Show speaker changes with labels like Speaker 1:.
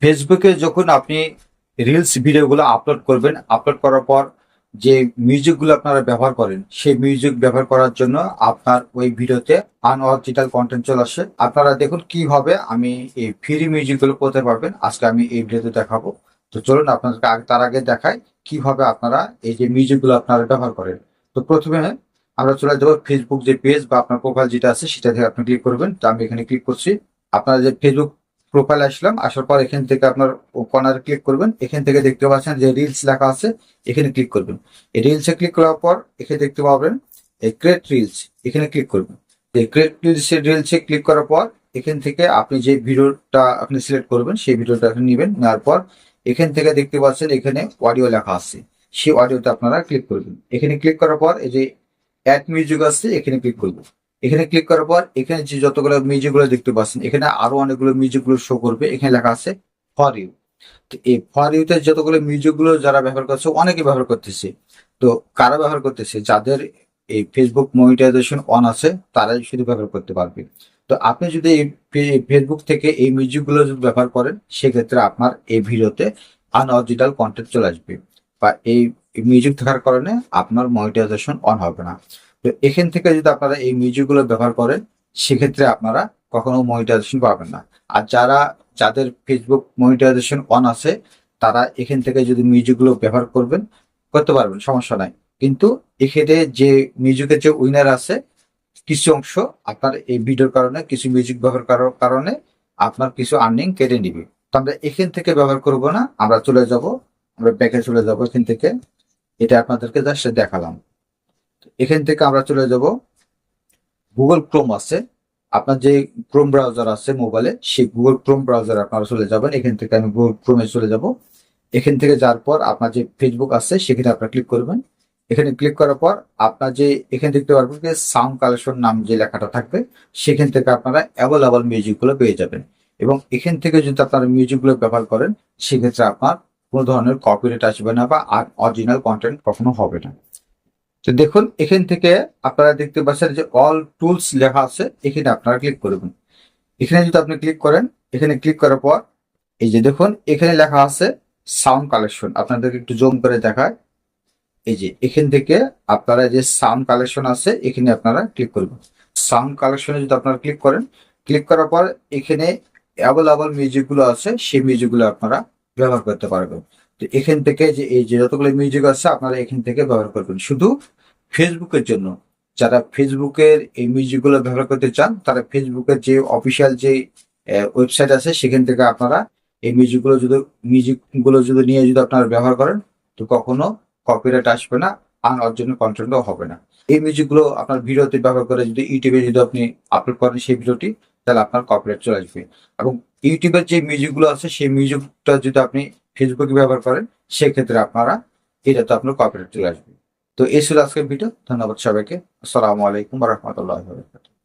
Speaker 1: ফেসবুকে যখন আপনি রিলস ভিডিওগুলো আপলোড করবেন, আপলোড করার পর যে মিউজিকগুলো আপনারা ব্যবহার করেন, সেই মিউজিক ব্যবহার করার জন্য আপনার ওই ভিডিওতে আনঅরিজিনাল কন্টেন্ট চলে আসে। আপনারা দেখুন কিভাবে আমি এই ফ্রি মিউজিকগুলো করতে পারবেন, আজকে আমি এই ভিডিওতে দেখাবো। তো চলুন আপনাদেরকে তার আগে দেখাই কিভাবে আপনারা এই যে মিউজিকগুলো আপনারা ব্যবহার করেন। তো প্রথমে আমরা চলে যাবো ফেসবুক যে পেজ বা আপনার প্রোফাইল যেটা আছে সেটা থেকে আপনি ক্লিক করবেন। তো আমি এখানে ক্লিক করছি। আপনারা যে ফেসবুক প্রোফাইল আসলাম, আসার পর এখান থেকে আপনার কর্নারে ক্লিক করবেন। এখান থেকে দেখতে পাচ্ছেন যে রিলস লেখা আছে, এখানে ক্লিক করবেন। এই রিলসে ক্লিক করার পর এখানে দেখতে পাবেন এই ক্রিয়েট রিলস, এখানে ক্লিক করবেন। এই ক্রিয়েট রিলসে ক্লিক করার পর এখান থেকে আপনি যে ভিডিওটা আপনি সিলেক্ট করবেন সেই ভিডিওটা আপনি নেবেন। নেওয়ার পর এখান থেকে দেখতে পাচ্ছেন এখানে অডিও লেখা আছে, সেই অডিওতে আপনারা ক্লিক করবেন। এখানে ক্লিক করার পর এই যে অ্যাড মিউজিক আছে, এখানে ক্লিক করবেন। এখানে ক্লিক করার পর এখানে যে যতগুলো মিউজিক গুলো দেখতে পাচ্ছেন, এখানে আরো অনেকগুলো মিউজিক গুলো শো করবে। এখানে লেখা আছে ফর ইউ। তো এই ফর ইউতে যতগুলো মিউজিক গুলো যারা ব্যবহার করছে, অনেকে ব্যবহার করতেছে। তো কারা ব্যবহার করতেছে? যাদের এই ফেসবুক মনিটাইজেশন অন আছে তারাই শুধু ব্যবহার করতে পারবে। তো আপনি যদি এই ফেসবুক থেকে এই মিউজিক গুলো যদি ব্যবহার করেন, সেক্ষেত্রে আপনার এই ভিডিওতে আনঅরিজিনাল কন্টেন্ট চলে আসবে, বা এই মিউজিক থাকার কারণে আপনার মনিটাইজেশন অন হবে না। তো এখান থেকে যদি আপনারা এই মিউজিকগুলো ব্যবহার করেন, সেক্ষেত্রে আপনারা কখনো মনিটাইজেশন পাবেন না। আর যাদের ফেসবুক মনিটাইজেশন অন আছে, তারা এখান থেকে যদি মিউজিকগুলো ব্যবহার করতে পারবেন, সমস্যা নাই। কিন্তু এক্ষেত্রে যে মিউজিকের যে উইনার আছে, কিছু অংশ আপনার এই ভিডিওর কারণে, কিছু মিউজিক ব্যবহার করার কারণে আপনার কিছু আর্নিং কেটে নিবে। তো আমরা এখান থেকে ব্যবহার করব না, আমরা চলে যাব, আমরা ব্যাকে চলে যাব। এখান থেকে এটা আপনাদেরকে জাস্ট দেখালাম। এখান থেকে আমরা চলে যাব গুগল ক্রোম আছে, আপনার যে ক্রোম ব্রাউজার আছে মোবাইলে, সেই গুগল ক্রোম ব্রাউজার আপনারা চলে যাবেন। এখান থেকে আমি গুগল ক্রোমে চলে যাব। এখান থেকে যাওয়ার পর আপনার যে ফেসবুক আছে সেখানে আপনারা ক্লিক করবেন। এখানে ক্লিক করার পর আপনার যে এখানে দেখতে পারবেন যে সাউন্ড কালেকশন নাম যে লেখাটা থাকবে, সেখান থেকে আপনারা অ্যাভেলেবল মিউজিকগুলো পেয়ে যাবেন। এবং এখান থেকে যদি আপনারা মিউজিকগুলো ব্যবহার করেন, সেক্ষেত্রে আপনার কোনো ধরনের কপিরাইট আসবে না, বা অরিজিনাল কন্টেন্ট কখনো হবে না। তো দেখুন এখান থেকে আপনারা দেখতে পাচ্ছেন যে অল টুলস লেখা আছে, এখানে আপনারা ক্লিক করবেন। এখানে যদি আপনি ক্লিক করেন, এখানে ক্লিক করার পর এই যে দেখুন এখানে লেখা আছে সাউন্ড কালেকশন। আপনাদেরকে একটু জুম করে দেখায়। এই যে এখান থেকে আপনারা যে সাউন্ড কালেকশন আছে, এখানে আপনারা ক্লিক করবেন। সাউন্ড কালেকশনে যদি আপনারা ক্লিক করেন, ক্লিক করার পর এখানে অ্যাভেলেবল মিউজিক গুলো আছে, সেই মিউজিক গুলো আপনারা ব্যবহার করতে পারবেন। তো এখান থেকে যে এই যে যতগুলো মিউজিক আছে, আপনারা এখান থেকে ব্যবহার করবেন শুধু ফেসবুকের জন্য। যারা ফেসবুকের এই মিউজিক গুলো ব্যবহার করতে চান, তারা ফেসবুকের যে অফিসিয়াল যে ওয়েবসাইট আছে, সেখান থেকে আপনারা এই মিউজিক গুলো যদি নিয়ে যদি আপনারা ব্যবহার করেন, তো কখনো কপিরাইট আসবে না, আনঅরিজিনাল কন্টেন্টও হবে না। এই মিউজিক গুলো আপনার ভিডিওতে ব্যবহার করে যদি ইউটিউবে যদি আপনি আপলোড করেন সেই ভিডিওটি, তাহলে আপনার কপিরাইট চলে আসবে। এবং ইউটিউবের যে মিউজিক গুলো আছে, সেই মিউজিকটা যদি আপনি ফেসবুকে ব্যবহার করেন, সেক্ষেত্রে আপনারা এটাতে আপনার কপিরাইট চলে আসবে। তো এই ছিল আজকের ভিডিও। ধন্যবাদ সবাইকে। আসসালামু আলাইকুম ওয়া রাহমাতুল্লাহি ওয়া বারাকাতুহু।